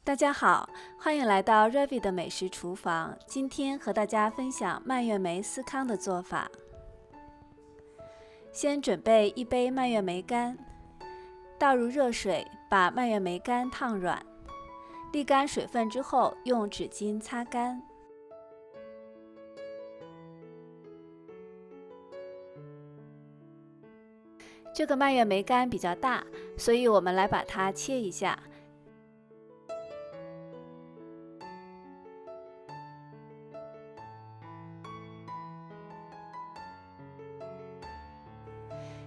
大家好，欢迎来到 Ravi 的美食厨房。今天和大家分享蔓越莓司康的做法。先准备1杯蔓越莓干，倒入热水，把蔓越莓干烫软，沥干水分之后，用纸巾擦干。这个蔓越莓干比较大，所以我们来把它切一下。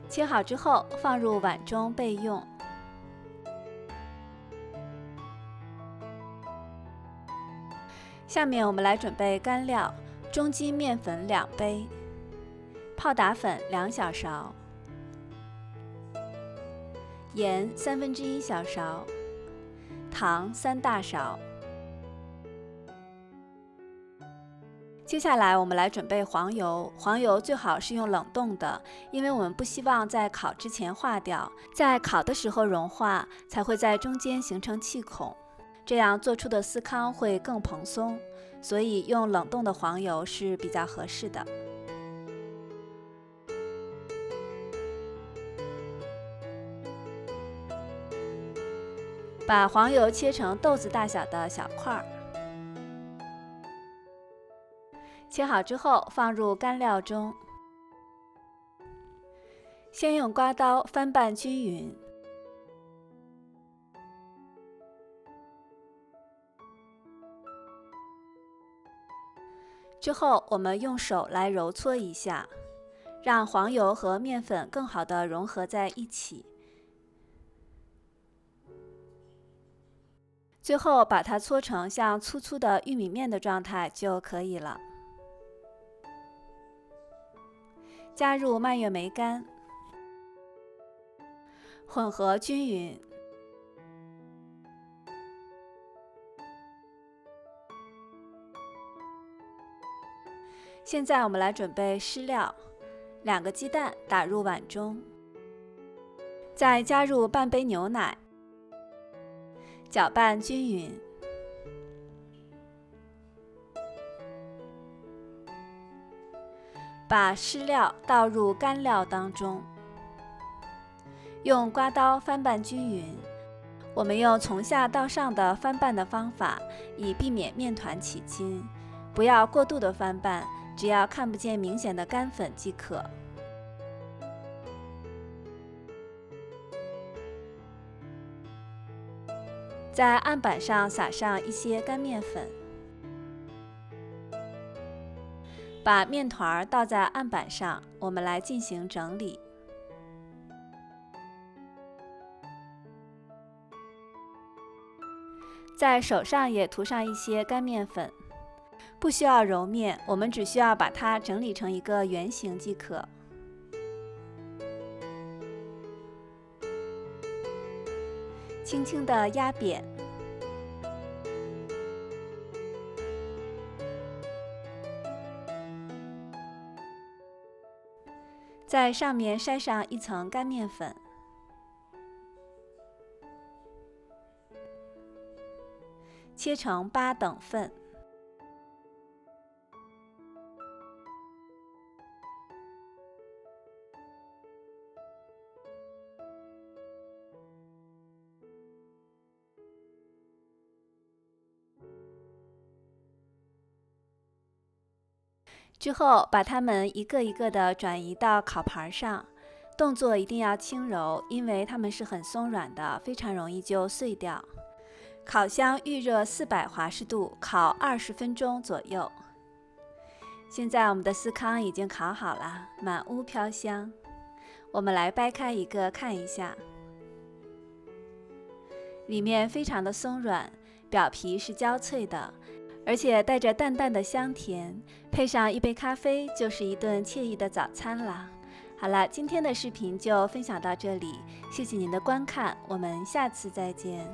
切好之后，放入碗中备用。下面我们来准备干料：中筋面粉2杯，泡打粉2小勺，盐1/3小勺，糖3大勺。接下来我们来准备黄油，黄油最好是用冷冻的，因为我们不希望在烤之前化掉，在烤的时候融化，才会在中间形成气孔，这样做出的司康会更蓬松，所以用冷冻的黄油是比较合适的。把黄油切成豆子大小的小块儿。切好之后放入干料中，先用刮刀翻拌均匀，之后我们用手来揉搓一下，让黄油和面粉更好的融合在一起。最后把它搓成像粗粗的玉米面的状态就可以了。加入蔓越莓干，混合均匀。现在我们来准备湿料，2个鸡蛋打入碗中，再加入半杯牛奶，搅拌均匀。把湿料倒入干料当中，用刮刀翻拌均匀。我们用从下到上的翻拌的方法，以避免面团起筋。不要过度的翻拌，只要看不见明显的干粉即可。在案板上撒上一些干面粉。把面团倒在案板上，我们来进行整理。在手上也涂上一些干面粉，不需要揉面，我们只需要把它整理成一个圆形即可。轻轻地压扁。在上面筛上一层干面粉，切成8等份。之后把它们一个一个的转移到烤盘上，动作一定要轻柔，因为它们是很松软的，非常容易就碎掉。烤箱预热400华氏度，烤20分钟左右。现在我们的司康已经烤好了，满屋飘香。我们来掰开一个看一下，里面非常的松软，表皮是焦脆的，而且带着淡淡的香甜，配上一杯咖啡，就是一顿惬意的早餐啦。好了，今天的视频就分享到这里，谢谢您的观看，我们下次再见。